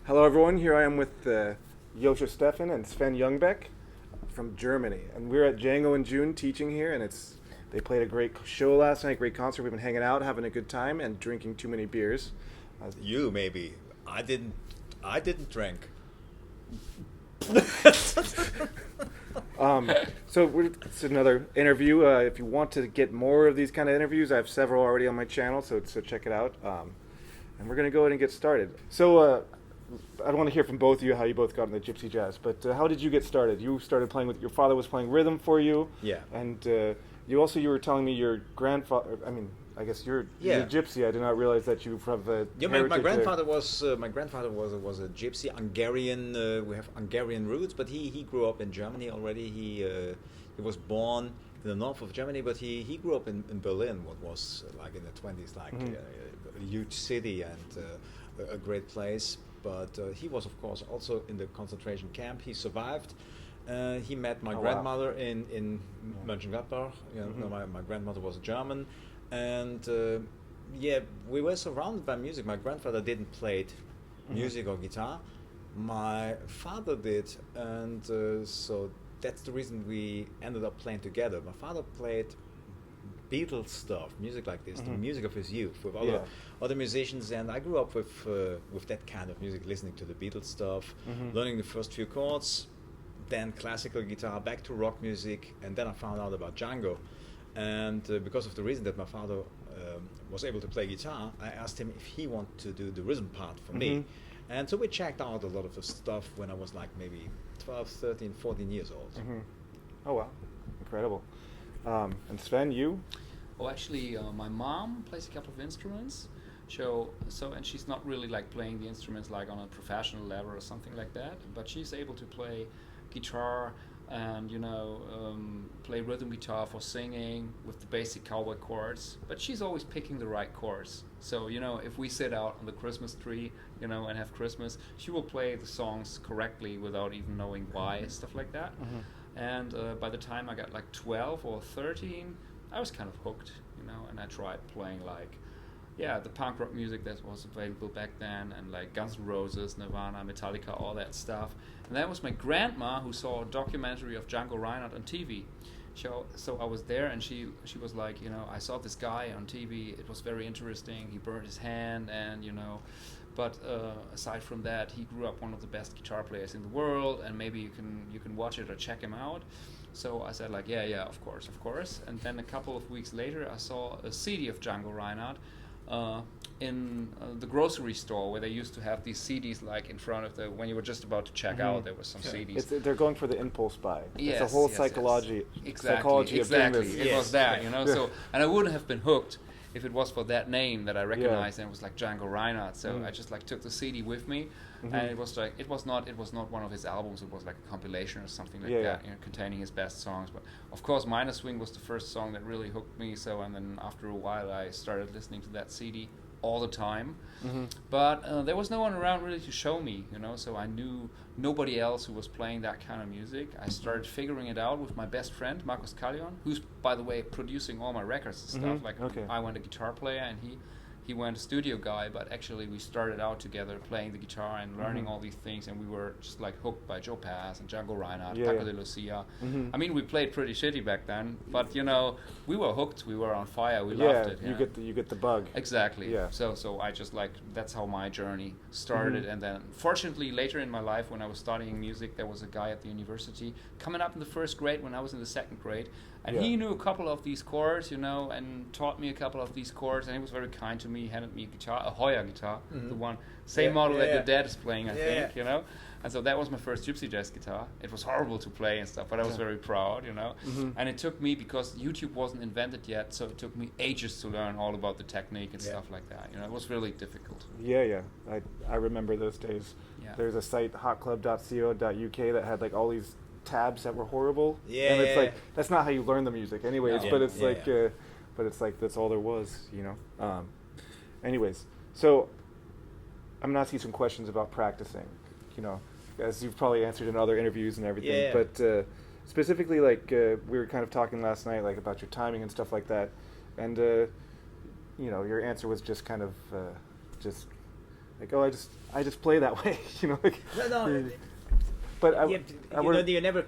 Hello, everyone. Here I am with Joscho Stephan and Sven Jungbeck from Germany, and we're at Django in June teaching here, and they played a great show last night, great concert. We've been hanging out, having a good time, and drinking too many beers. You maybe. I didn't. I didn't drink. It's another interview. If you want to get more of these kind of interviews, I have several already on my channel, so check it out. And we're going to go ahead and get started. So I want to hear from both of you how you both got into gypsy jazz. But how did you get started? You started playing with your father was playing rhythm for you. Yeah. And you were telling me your grandfather. I mean, I guess you're gypsy. I did not realize that you have a. Yeah, my grandfather was a gypsy Hungarian. We have Hungarian roots, but he grew up in Germany already. He was born in the north of Germany, but he grew up in Berlin, what was like in the 20s, like a huge city and a great place. But he was, of course, also in the concentration camp. He survived. He met my grandmother in Mönchengladbach. My grandmother was German. And we were surrounded by music. My grandfather didn't play music or guitar. My father did. And so that's the reason we ended up playing together. My father played Beatles stuff, music like this, the music of his youth with other musicians, and I grew up with that kind of music, listening to the Beatles stuff, learning the first few chords, then classical guitar, back to rock music, and then I found out about Django, and because of the reason that my father was able to play guitar, I asked him if he wanted to do the rhythm part for me, and so we checked out a lot of the stuff when I was like maybe 12, 13, 14 years old. Oh wow, incredible. And Sven, you? Oh, actually, my mom plays a couple of instruments. And she's not really like playing the instruments like on a professional level or something like that. But she's able to play guitar and play rhythm guitar for singing with the basic cowboy chords. But she's always picking the right chords. So if we sit out on the Christmas tree, and have Christmas, she will play the songs correctly without even knowing why, stuff like that. And by the time I got like 12 or 13, I was kind of hooked, and I tried playing the punk rock music that was available back then, and like Guns N' Roses, Nirvana, Metallica, all that stuff. And that was my grandma who saw a documentary of Django Reinhardt on TV. So I was there, and she was like, I saw this guy on TV. It was very interesting. He burned his hand, and But aside from that, he grew up one of the best guitar players in the world, and maybe you can watch it or check him out. So I said of course. And then a couple of weeks later, I saw a CD of Django Reinhardt in the grocery store where they used to have these CDs like in front of when you were just about to check out. There was some CDs. They're going for the impulse buy. Yes, it's a whole psychology of doing this. It was that, So, and I wouldn't have been hooked if it was for that name that I recognized, and it was like Django Reinhardt. So I just like took the CD with me, and it was not one of his albums. It was like a compilation or something like that, containing his best songs. But of course, Minor Swing was the first song that really hooked me. So, and then after a while, I started listening to that CD all the time. But there was no one around really to show me, So I knew nobody else who was playing that kind of music. I started figuring it out with my best friend Marcus Callion, who's by the way producing all my records and stuff. I went a guitar player and he went a studio guy, but actually we started out together playing the guitar and learning all these things, and we were just like hooked by Joe Pass and Django Reinhardt, Paco de Lucia. I mean, we played pretty shitty back then, but we were hooked, we were on fire, we loved it. You get the bug. Exactly. Yeah. So I just that's how my journey started, and then fortunately later in my life when I was studying music, there was a guy at the university coming up in the first grade when I was in the second grade. And he knew a couple of these chords, and taught me a couple of these chords, and he was very kind to me. He handed me a guitar, a Hoya guitar, the one, same model that your dad is playing, I think, And so that was my first gypsy jazz guitar. It was horrible to play and stuff, but I was very proud, And it took me, because YouTube wasn't invented yet, so it took me ages to learn all about the technique and stuff like that. It was really difficult. I remember those days. There's a site, hotclub.co.uk, that had like all these tabs that were horrible, and it's like that's not how you learn the music anyways. But it's like that's all there was, Anyways, so I'm gonna ask you some questions about practicing, as you've probably answered in other interviews and everything. But specifically, we were kind of talking last night, about your timing and stuff like that, and your answer was just kind of just like, oh, I just play that way, you know. Like, no. But you never,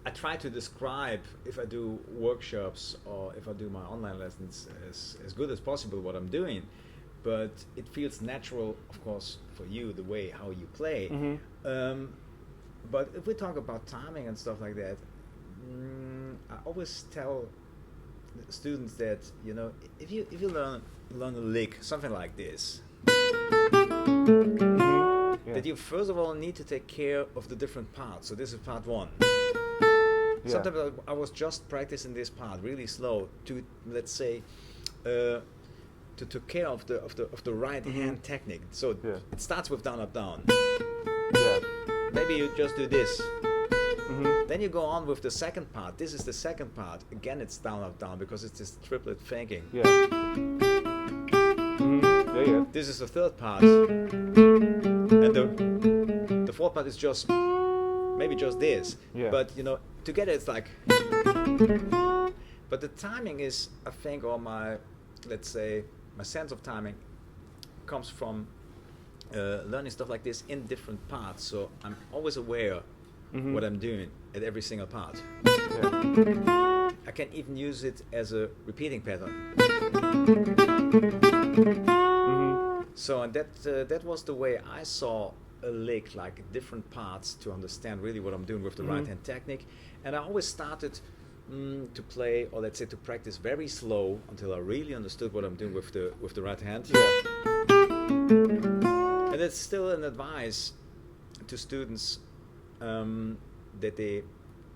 I try to describe, if I do workshops or if I do my online lessons, as good as possible what I'm doing, but it feels natural, of course, for you, the way how you play. Mm-hmm. But if we talk about timing and stuff like that, I always tell students that, if you learn a lick, something like this, that you first of all need to take care of the different parts. So this is part one. Yeah. Sometimes I was just practicing this part really slow to, let's say, to take care of the right hand technique. So it starts with down up down. Yeah. Maybe you just do this. Then you go on with the second part. This is the second part. Again, it's down up down because it's this triplet thinking. Yeah. Yeah. This is the third part, and the fourth part is just maybe just this. Yeah. But together it's like. But the timing is, I think, or my sense of timing comes from learning stuff like this in different parts. So I'm always aware what I'm doing at every single part. Yeah. I can even use it as a repeating pattern. So and that was the way I saw a lick, like different parts, to understand really what I'm doing with the right hand technique. And I always started to play, or let's say to practice very slow until I really understood what I'm doing with the right hand. Yeah. And it's still an advice to students that they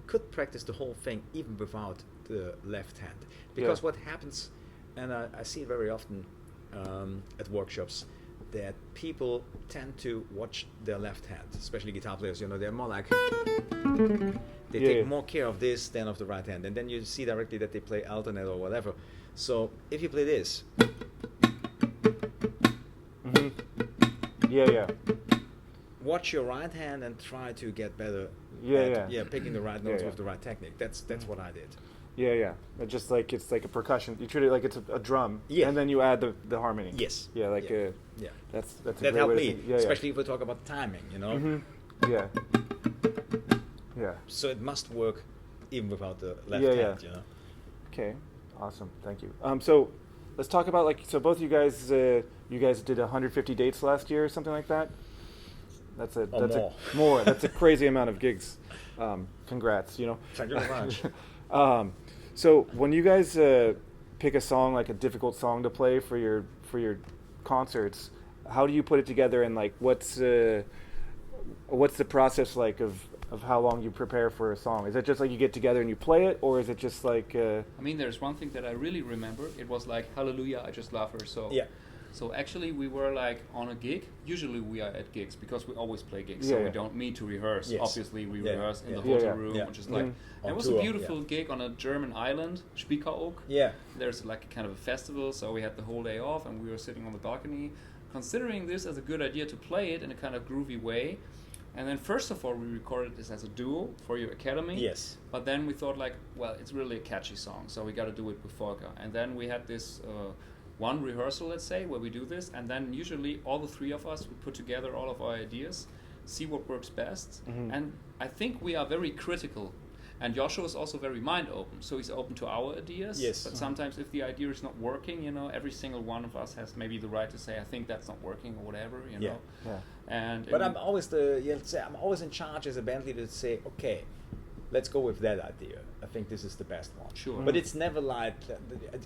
could practice the whole thing even without the left hand, because what happens, and I see it very often at workshops, that people tend to watch their left hand, especially guitar players. They're more like they take more care of this than of the right hand, and then you see directly that they play alternate or whatever. So if you play this, watch your right hand and try to get better. Picking the right notes with the right technique. That's what I did. Yeah. Just like it's like a percussion. You treat it like it's a drum, and then you add the harmony. Yes. Yeah, like that's a that helped me, especially if we talk about timing. Yeah. Yeah. So it must work even without the left hand. Okay. Awesome. Thank you. So let's talk about both you guys did 150 dates last year or something like that. That's more. That's a crazy amount of gigs. Congrats. Thank you very much. So when you guys pick a song, like a difficult song to play for your concerts, how do you put it together, and what's the process like of how long you prepare for a song? Is it just like you get together and you play it, or is it just like? I mean, there's one thing that I really remember. It was like Hallelujah, I Just Love Her. So yeah. So actually, we were on a gig. Usually, we are at gigs because we always play gigs, so we don't meet to rehearse. Yes. Obviously, we rehearse in the hotel room, which is it was tour, a beautiful gig on a German island, Spiekeroog. Yeah. There's a kind of a festival, so we had the whole day off, and we were sitting on the balcony, considering this as a good idea to play it in a kind of groovy way. And then first of all, we recorded this as a duo for your academy. Yes. But then we thought it's really a catchy song, so we got to do it with Volker. And then we had this one rehearsal, let's say, where we do this, and then usually all the three of us, we put together all of our ideas, see what works best. And I think we are very critical. And Joscho is also very mind open, so he's open to our ideas. Yes. But sometimes if the idea is not working, every single one of us has maybe the right to say, I think that's not working or whatever, know. Yeah. But I'm always I'm always in charge as a band leader to say, okay, let's go with that idea. I think this is the best one. Sure. But it's never like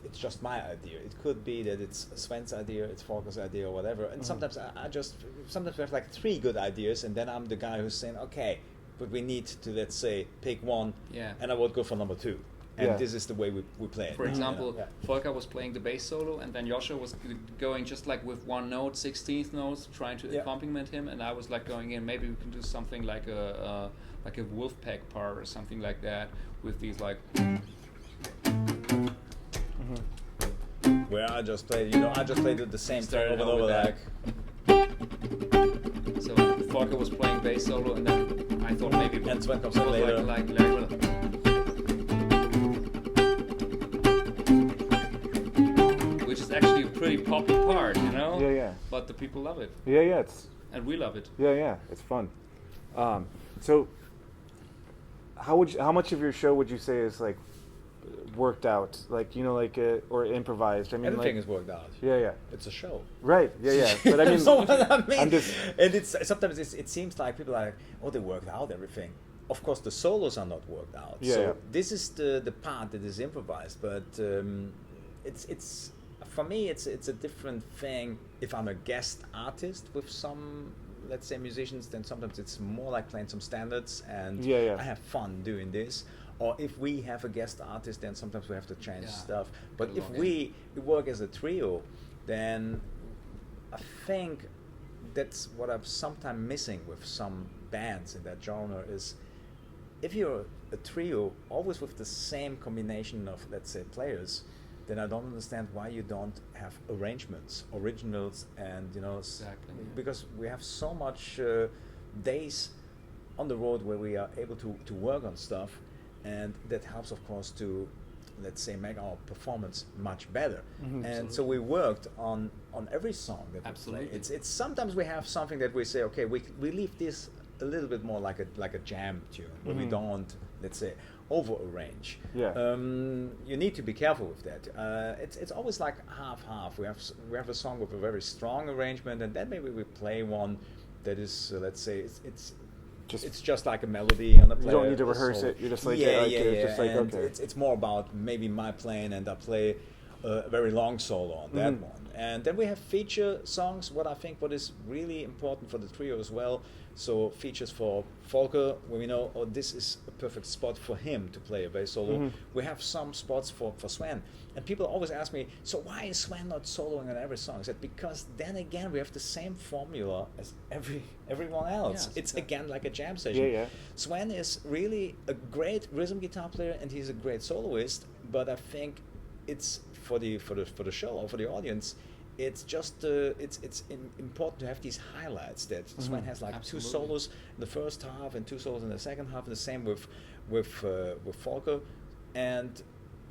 it's just my idea. It could be that it's Sven's idea, it's Volker's idea, or whatever. And sometimes sometimes we have like three good ideas, and then I'm the guy who's saying, okay, but we need to, let's say, pick one, and I would go for number two. And this is the way we play it. For example, Volker was playing the bass solo, and then Joscho was going just with one note, 16th notes, trying to accompaniment him, and I was going in, maybe we can do something like a Wolfpack part or something like that, with these where I just played, the same thing over and over, So Volker was playing bass solo, and then I thought maybe and Sven comes in later. Which is actually a very poppy part, you know. Yeah, yeah. But the people love it. Yeah, yeah. And we love it. Yeah, yeah. It's fun. So, how much of your show would you say is like worked out, like or improvised? I mean, everything is worked out. Yeah, yeah. It's a show. Right. Yeah, yeah. But I mean, and it's sometimes it seems like people are like, oh, they worked out everything. Of course, the solos are not worked out. Yeah, so yeah. this is the part that is improvised. But it's for me, it's a different thing. If I'm a guest artist with some, let's say, musicians, then sometimes it's more like playing some standards, and I have fun doing this. Or if we have a guest artist, then sometimes we have to change stuff. But if we work as a trio, then I think that's what I'm sometimes missing with some bands in that genre is if you're a trio, always with the same combination of, let's say, players, then I don't understand why you don't have arrangements, originals, and because we have so much days on the road where we are able to work on stuff. And that helps, of course, to, let's say, make our performance much better. Mm-hmm. And so we worked on every song that we play. It's sometimes we have something that we say, okay, we leave this a little bit more like a jam tune, where we don't, let's say, over arrange. Yeah. You need to be careful with that. It's always like half. We have a song with a very strong arrangement, and then maybe we play one that is, let's say, it's just like a melody on the player. You don't need to rehearse it. You're just like, Just like, okay. It's more about maybe my playing, and I play a very long solo on that one. And then we have feature songs. What is really important for the trio as well. So features for Volker, where we know, this is a perfect spot for him to play a bass solo. We have some spots for Sven. And people always ask me, so why is Sven not soloing on every song? I said, because then again, we have the same formula as everyone else. It's again like a jam session. Yeah, yeah. Sven is really a great rhythm guitar player, and he's a great soloist. But I think it's for the show or for the audience, it's just it's important to have these highlights that Sven has like two solos in the first half and two solos in the second half, and the same with Volker. And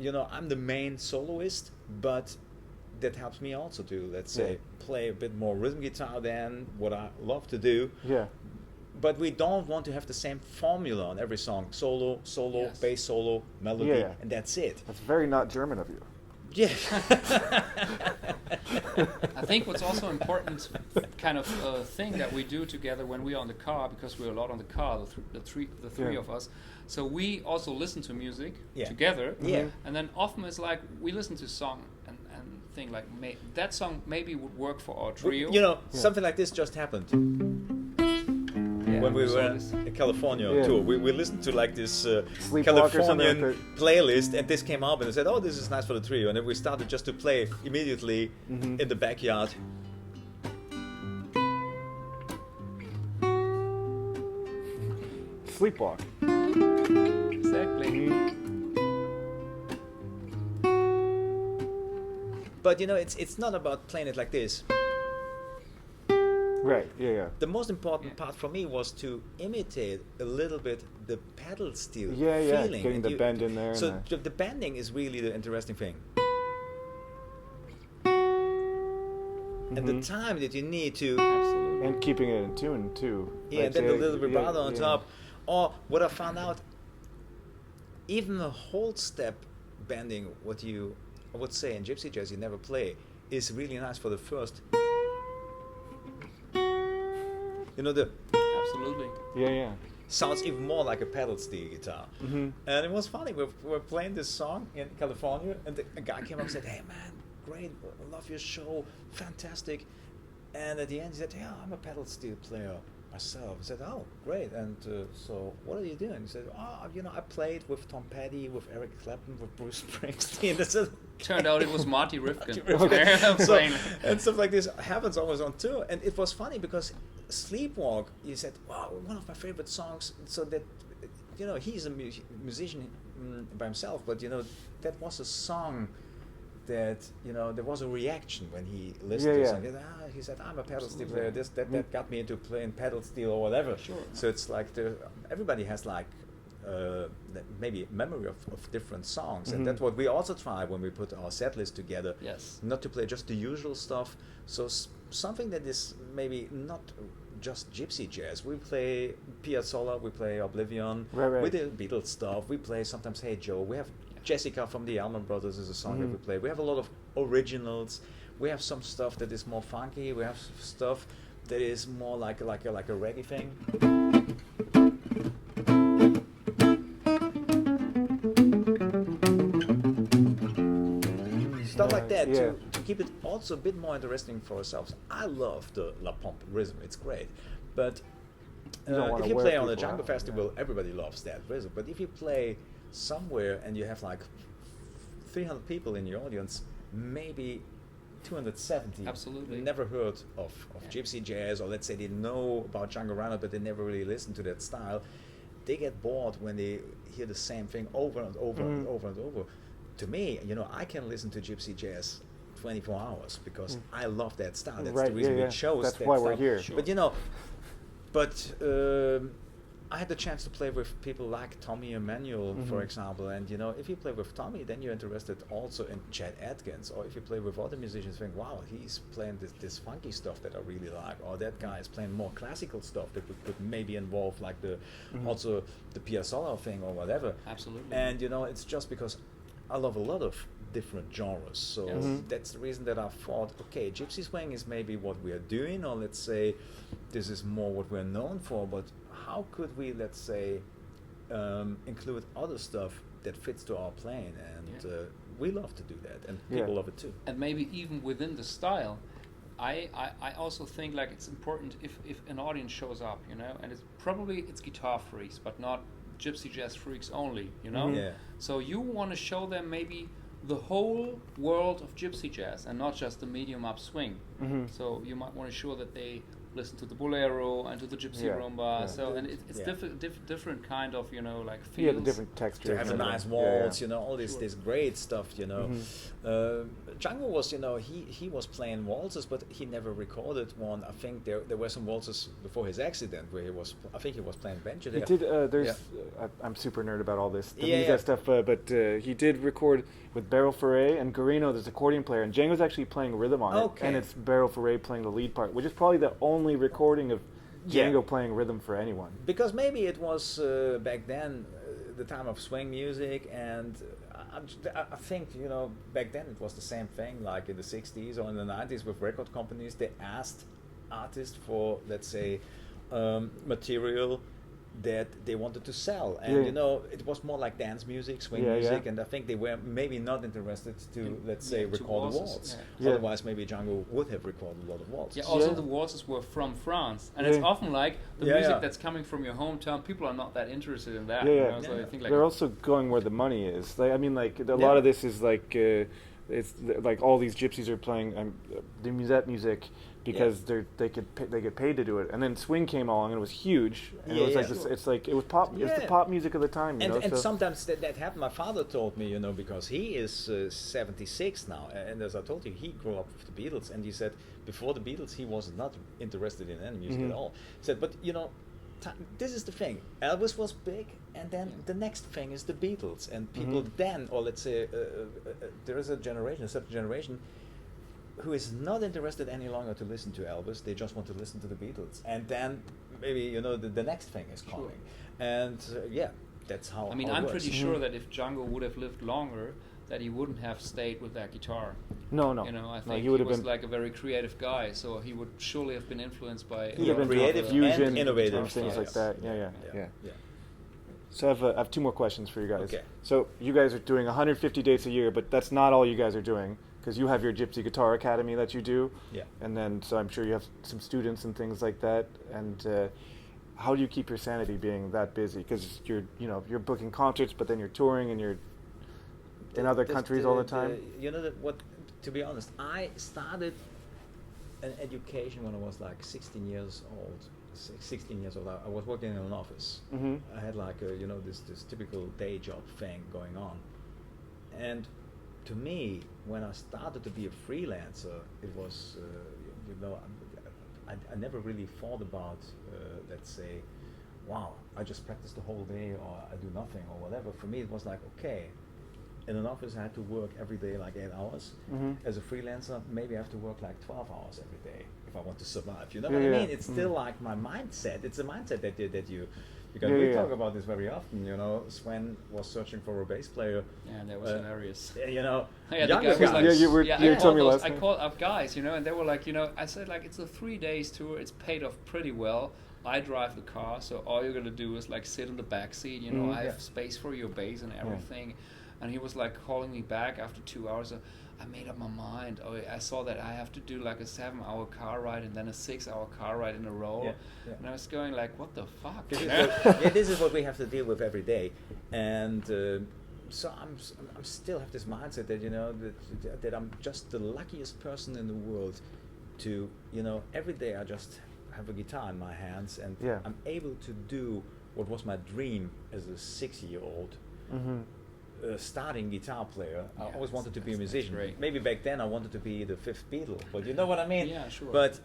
I'm the main soloist, but that helps me also to, let's say, play a bit more rhythm guitar than what I love to do. Yeah. But we don't want to have the same formula on every song: solo, bass solo, melody, and that's it. That's very not German of you. Yeah. I think what's also important kind of thing that we do together when we are on the car, because we're a lot on the car, the three of us. So we also listen to music together. Yeah. And then often it's like we listen to a song and think like that song maybe would work for our trio. Something like this just happened. When we were in California tour, we listened to like this Californian playlist, and this came up, and I said, "Oh, this is nice for the trio." And then we started just to play immediately in the backyard. Sleepwalk. Exactly. But it's not about playing it like this. Right, yeah. The most important part for me was to imitate a little bit the pedal steel feeling. Getting the bend in there. So the bending is really the interesting thing. And the time that you need to... Absolutely. And keeping it in tune, too. Yeah, and then the little vibrato on top. Or what I found out, even the whole step bending, what I would say in Gypsy jazz you never play, is really nice for the first... Absolutely. Yeah. Sounds even more like a pedal steel guitar. And it was funny. We were playing this song in California, and a guy came up and said, "Hey man, great, I love your show, fantastic." And at the end he said, "Yeah, I'm a pedal steel player myself." I said, "Oh, great. And so what are you doing?" He said, "Oh, I played with Tom Petty, with Eric Clapton, with Bruce Springsteen." Turned out it was Marty Rifkin. And stuff like this happens always on tour. And it was funny because Sleepwalk, he said, "Wow, one of my favorite songs." So that, he's a musician by himself, but that was a song that there was a reaction when he listened to it. And he said, "I'm a pedal steel player. That got me into playing pedal steel or whatever." Sure. So it's like everybody has like maybe memory of different songs, and that's what we also try when we put our set list together. Yes. Not to play just the usual stuff. So something that is maybe not just gypsy jazz. We play Piazzolla, we play Oblivion, we do Beatles stuff. We play sometimes Hey Joe. We have Jessica from the Allman Brothers is a song that we play. We have a lot of originals. We have some stuff that is more funky. We have stuff that is more like a reggae thing. Stuff like that to keep it also a bit more interesting for ourselves. I love the La Pompe rhythm; it's great. But if you play on a Django festival, everybody loves that rhythm. But if you play somewhere and you have like 300 people in your audience, maybe 270 absolutely never heard of gypsy jazz, or let's say they know about Django Reinhardt but they never really listened to that style, they get bored when they hear the same thing over and over and over and over. To me, I can listen to gypsy jazz 24 hours because I love that style. That's the reason we chose that's that why style. We're here. Sure. But I had the chance to play with people like Tommy Emmanuel, for example, and if you play with Tommy, then you're interested also in Chet Atkins, or if you play with other musicians, think, wow, he's playing this funky stuff that I really like, or that guy is playing more classical stuff that could maybe involve like also the Piazzolla thing or whatever. Absolutely. And it's just because I love a lot of different genres, so that's the reason that I thought, okay, gypsy swing is maybe what we are doing, or let's say this is more what we're known for, but how could we, let's say, include other stuff that fits to our playing? And we love to do that, and people love it too. And maybe even within the style, I also think like it's important if an audience shows up, and it's guitar freaks, but not gypsy jazz freaks only, Yeah. So you want to show them maybe the whole world of gypsy jazz and not just the medium up swing. So you might want to show that they listen to the bolero and to the gypsy rumba. Yeah. So and it's different kind of like feels. Yeah, the different textures. To have a nice waltz, all this great stuff. Django was he was playing waltzes, but he never recorded one. I think there were some waltzes before his accident where he was playing banjo. He did. I'm super nerd about all this music stuff, but he did record with Beryl Ferré and Guarino, this accordion player, and Django's actually playing rhythm on it, and it's Beryl Ferré playing the lead part, which is probably the only recording of Django playing rhythm for anyone. Because maybe it was back then the time of swing music, and I think back then it was the same thing, like in the 60s or in the 90s with record companies. They asked artists for, let's say, material that they wanted to sell, and it was more like dance music, swing music, and I think they were maybe not interested to, let's say, record a waltz. Otherwise, maybe Django would have recorded a lot of waltzes. Also the waltzes were from France, and it's often like the music that's coming from your hometown. People are not that interested in that. So I think like they're also going where the money is. Like, I mean, like a lot of this is like it's like all these gypsies are playing the musette music because they get paid to do it, and then swing came along and it was huge, and it was like it's like it was pop. It's the pop music of the time, and sometimes that happened. My father told me, because he is 76 now, and as I told you, he grew up with the Beatles, and he said before the Beatles he was not interested in any music at all. He said, but this is the thing. Elvis was big, and then the next thing is the Beatles, and people then, or let's say, there is a certain generation, who is not interested any longer to listen to Elvis. They just want to listen to the Beatles, and then maybe the next thing is coming, and that's how. I mean, I'm pretty sure that if Django would have lived longer, that he wouldn't have stayed with that guitar. No. I think he was like a very creative guy, so he would surely have been influenced by creative fusion and innovative things like that. Yeah. So I have two more questions for you guys. Okay. So you guys are doing 150 dates a year, but that's not all you guys are doing, because you have your Gypsy Guitar Academy that you do. Yeah. And then, so I'm sure you have some students and things like that. And how do you keep your sanity being that busy? Because you're booking concerts, but then you're touring and you're in other countries all the time. To be honest, I started an education when I was like 16 years old. I was working in an office. I had like this typical day job thing going on, and to me, when I started to be a freelancer, it was I never really thought about let's say wow, I just practice the whole day, or I do nothing, or whatever. For me, it was like, okay, in an office I had to work every day like 8 hours. As a freelancer, maybe I have to work like 12 hours every day if I want to survive. You know what I mean? It's still like my mindset. It's a mindset that you because we talk about this very often. You know, Sven was searching for a bass player. Yeah, that was hilarious. You know, younger guys. Like, you told me last I called up guys, you know, and they were like, you know, I said like it's a 3 days tour. It's paid off pretty well. I drive the car, so all you're gonna do is like sit in the back seat. You know, I have space for your bass and everything. And he was like calling me back after 2 hours. I made up my mind. Oh, I saw that I have to do like a 7-hour car ride and then a 6-hour car ride in a row. And I was going like, what the fuck? This is what we have to deal with every day. And so I'm still have this mindset that, you know, that I'm just the luckiest person in the world to, you know, every day I just have a guitar in my hands and I'm able to do what was my dream as a 6-year-old. Starting guitar player. I always wanted to be a musician. Maybe back then I wanted to be the 5th Beatle, but you know what I mean? Yeah, sure. But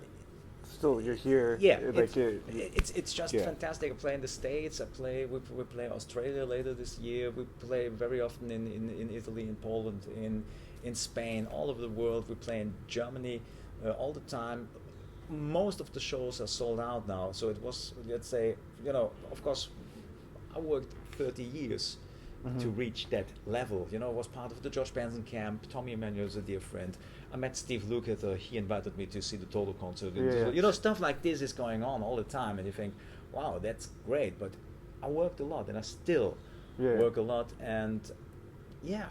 still, you're here. Yeah, like it's just fantastic. I play in the States. We play Australia later this year. We play very often in Italy, in Poland, in Spain, all over the world. We play in Germany all the time. Most of the shows are sold out now. So it was, let's say, you know, of course, I worked 30 years. To reach that level, you know, I was part of the Josh Benson camp. Tommy Emmanuel is a dear friend. I met Steve Lukather. He invited me to see the Total concert. You know, stuff like this is going on all the time, and you think, wow, that's great. But I worked a lot, and I still work a lot. And I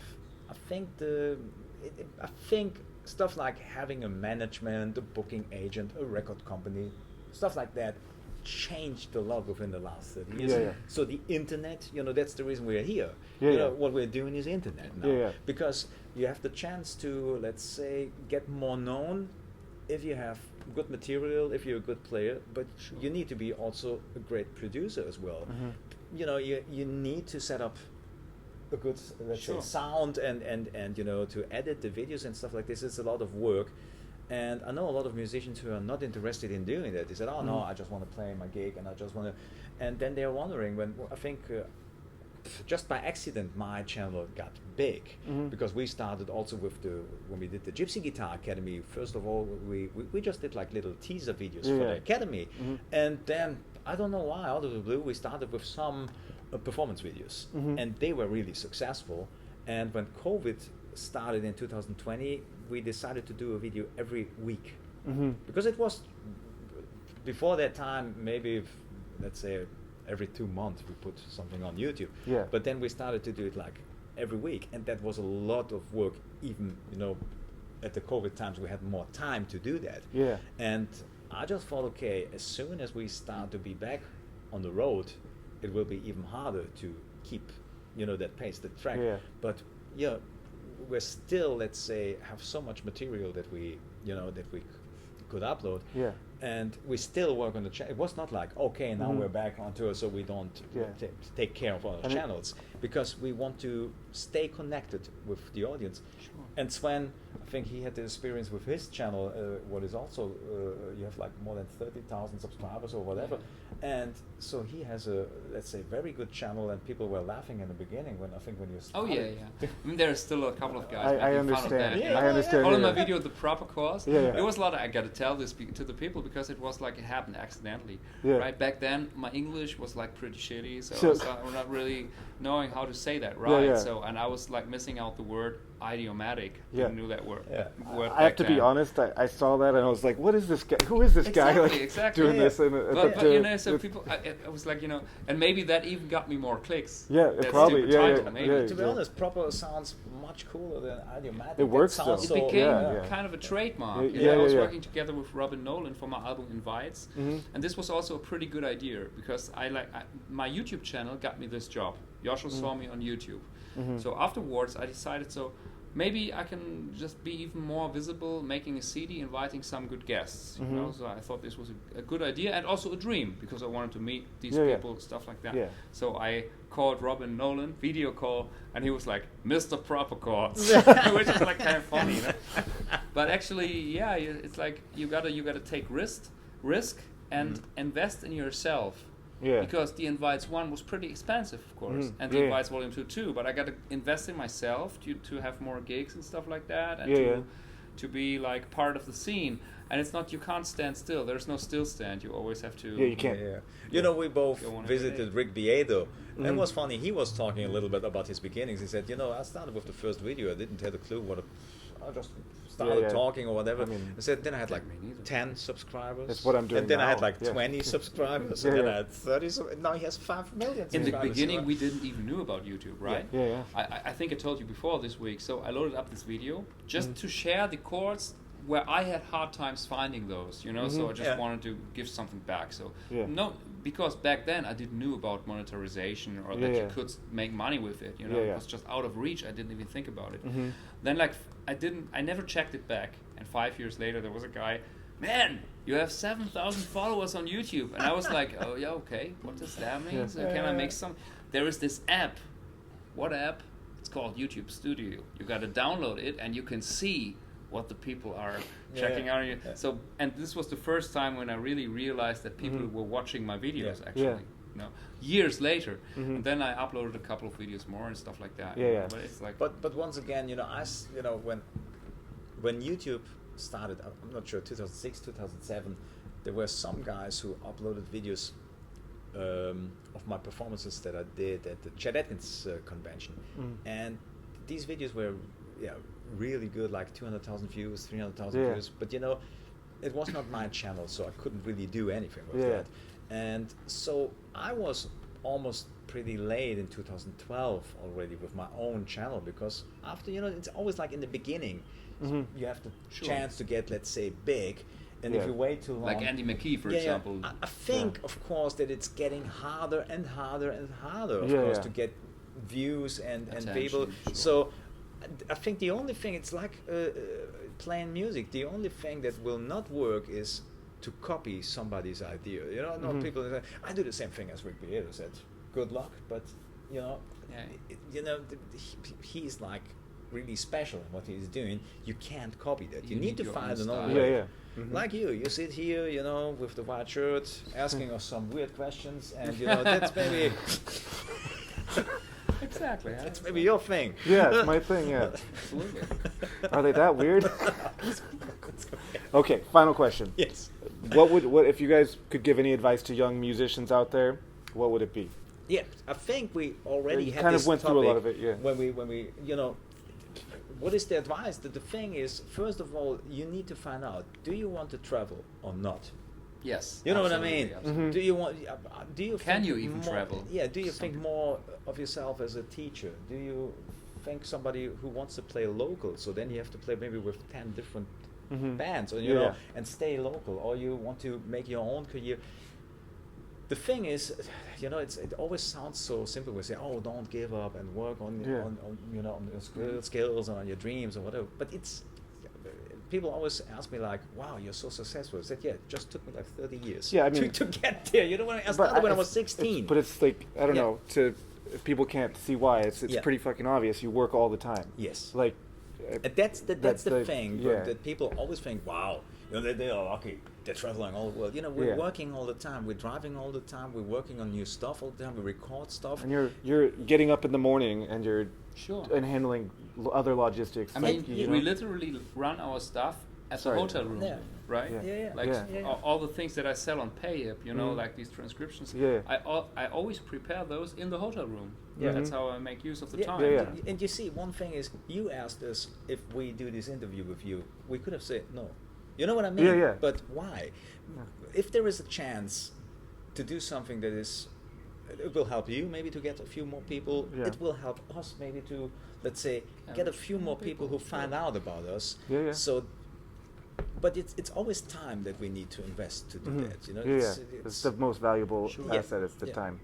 think stuff like having a management, a booking agent, a record company, stuff like that changed a lot within the last 30 years. So the internet, you know, that's the reason we're here. You know, what we're doing is internet now. Because you have the chance to, let's say, get more known if you have good material, if you're a good player, but you need to be also a great producer as well. You know, you need to set up a good, let's say, sound and you know, to edit the videos and stuff like this. It's a lot of work. And I know a lot of musicians who are not interested in doing that. They said, oh no, I just want to play my gig and I just want to... And then they're wondering when, I think, just by accident, my channel got big. Because we started also with when we did the Gypsy Guitar Academy, first of all, we just did like little teaser videos for the Academy. And then, I don't know why, out of the blue, we started with some performance videos. And they were really successful. And when COVID started in 2020, we decided to do a video every week. Because it was, before that time, maybe, let's say, every 2 months we put something on YouTube. But then we started to do it like every week, and that was a lot of work. Even, you know, at the COVID times we had more time to do that. And I just thought, okay, as soon as we start to be back on the road, it will be even harder to keep, you know, that pace, the track. But we're still, let's say, have so much material that we, you know, that we could upload. And we still work on the channel. It was not like, okay, now we're back on tour, so we don't take care of our channels, because we want to stay connected with the audience. And Sven, I think he had the experience with his channel, what is also, you have like more than 30,000 subscribers or whatever. And so he has a, let's say, very good channel, and people were laughing in the beginning when you started. I mean, there's still a couple of guys I making fun of that. I understand. All in my video, the proper course. It was a lot. I got to tell this to the people because it was like it happened accidentally. Right back then, my English was like pretty shitty, so I'm not really knowing how to say that right. So, and I was like missing out the word idiomatic. You knew that word. I have to be honest. I saw that and I was like, "What is this guy? Who is this guy doing this?" But you know, so people, I was like, you know, and maybe that even got me more clicks. Probably. To be honest, proper sounds much cooler than idiomatic. It works. It became kind of a trademark. I was working together with Robin Nolan for my album Invites, and this was also a pretty good idea because my YouTube channel got me this job. Joscho saw me on YouTube. So afterwards, I decided, so maybe I can just be even more visible, making a CD, inviting some good guests. You know, so I thought this was a good idea and also a dream because I wanted to meet these people, stuff like that. So I called Robin Nolan, video call, and he was like, "Mr. Proper Chords," which is like kind of funny, you know? But actually, it's like you gotta take risk and invest in yourself. because the Invites 1 was pretty expensive, of course, and the Invites Volume 2 too. But I got to invest in myself to have more gigs and stuff like that, and to be like part of the scene. And it's not, you can't stand still. There's no still stand. You always have to. Yeah, you can't. You know, we both visited Rick Beato. And it was funny. He was talking a little bit about his beginnings. He said, you know, I started with the first video. I didn't have a clue I just started talking or whatever. I mean, I said, then I had like 10 subscribers. That's what I'm doing. And then now. I had like 20 subscribers. And then I had 30. Now he has 5 million In subscribers. the beginning, we didn't even know about YouTube, right? Yeah. I think I told you before this week. So I loaded up this video just to share the chords where I had hard times finding those, you know, so I just wanted to give something back. So no, because back then I didn't know about monetization or that you could make money with it, you know, it was just out of reach. I didn't even think about it. Then like I never checked it back. And 5 years later there was a guy, man, you have 7,000 followers on YouTube. And I was like, oh yeah, okay, what does that mean? So can I make some? There is this app. What app? It's called YouTube Studio. You got to download it and you can see what the people are checking out. So, and this was the first time when I really realized that people were watching my videos actually. You know, years later, and then I uploaded a couple of videos more and stuff like that. But it's like, but once again, you know, when YouTube started, I'm not sure, 2006, 2007, there were some guys who uploaded videos of my performances that I did at the Chet Atkins convention, and these videos were really good, like 200,000 views, 300,000 views. But you know, it was not my channel, so I couldn't really do anything with that. And so I was almost pretty late in 2012 already with my own channel, because after, you know, it's always like in the beginning, you have the chance to get, let's say, big. And if you wait too long, like Andy McKee, for example, I think, of course, that it's getting harder and harder and harder, of course, to get views and people. So I think the only thing, it's like playing music. The only thing that will not work is to copy somebody's idea. You know, no people say, I do the same thing as Rick Beato said. Good luck, but you know, he's like really special in what he's doing. You can't copy that. You need to find an own way. Like you sit here, you know, with the white shirt, asking us some weird questions, and you know, that's maybe. Exactly. It's maybe your thing. Yeah, it's my thing, yeah. Absolutely. Are they that weird? Okay, final question. Yes. What if you guys could give any advice to young musicians out there, what would it be? Yeah, I think we already had kind this of went through a lot of it, When we you know, what is the advice? The thing is, first of all, you need to find out, do you want to travel or not? Yes. You know what I mean? Do you want? Do you? Can you even travel? Yeah. Do you think more of yourself as a teacher? Do you think somebody who wants to play local? So then you have to play maybe with 10 different bands, or you know, and stay local. Or you want to make your own career. The thing is, you know, it always sounds so simple. We say, oh, don't give up and work on you know, on your skills and on your dreams or whatever. But it's. People always ask me like, "Wow, you're so successful." I said, "Yeah, it just took me like 30 years I mean, to get there." You know what I mean? I started when I was 16. But it's like, I don't know, if people can't see why, it's pretty fucking obvious. You work all the time. Yes. Like, and that's the thing that people always think, "Wow, you know, they are lucky. They're traveling all the world." You know, we're working all the time. We're driving all the time. We're working on new stuff all the time. We record stuff. And you're getting up in the morning and you're and handling other logistics. I mean, we literally run our stuff at the hotel room, right? Like all the things that I sell on PayUp, you know, like these transcriptions. I always prepare those in the hotel room. That's how I make use of the time. And you see, one thing is, you asked us if we do this interview with you. We could have said no. You know what I mean? But why? If there is a chance to do something that is, it will help you maybe to get a few more people. It will help us maybe to, let's say, get a few more people who find out about us. So, but it's always time that we need to invest to do that. You know, it's the most valuable asset. It's the time.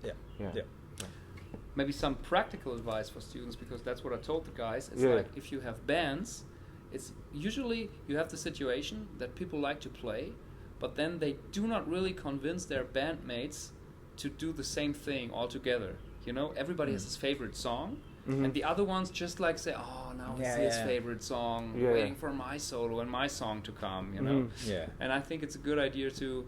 Maybe some practical advice for students, because that's what I told the guys. It's like, if you have bands, it's usually you have the situation that people like to play, but then they do not really convince their bandmates to do the same thing all together. You know, everybody has his favorite song, and the other ones just like say, oh, now it's his favorite song, waiting for my solo and my song to come, you know. And I think it's a good idea to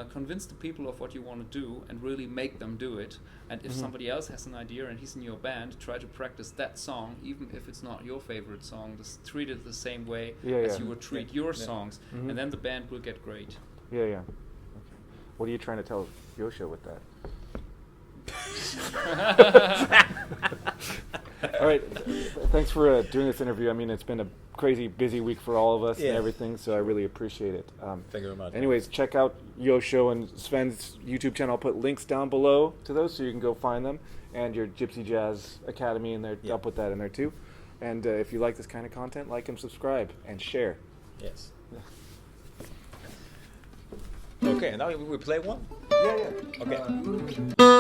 convince the people of what you want to do and really make them do it. And if somebody else has an idea and he's in your band, try to practice that song, even if it's not your favorite song. Just treat it the same way as you would treat your songs, and then the band will get great. Yeah. Okay. What are you trying to tell Joscho with that? All right. Thanks for doing this interview. I mean, it's been a crazy busy week for all of us and everything, so I really appreciate it. Thank you very much. Anyways, check out Joscho and Sven's YouTube channel. I'll put links down below to those so you can go find them, and your Gypsy Jazz Academy, and I'll put that in there too. And if you like this kind of content, like and subscribe and share. Yes. Okay, now we play one? Yeah. Okay.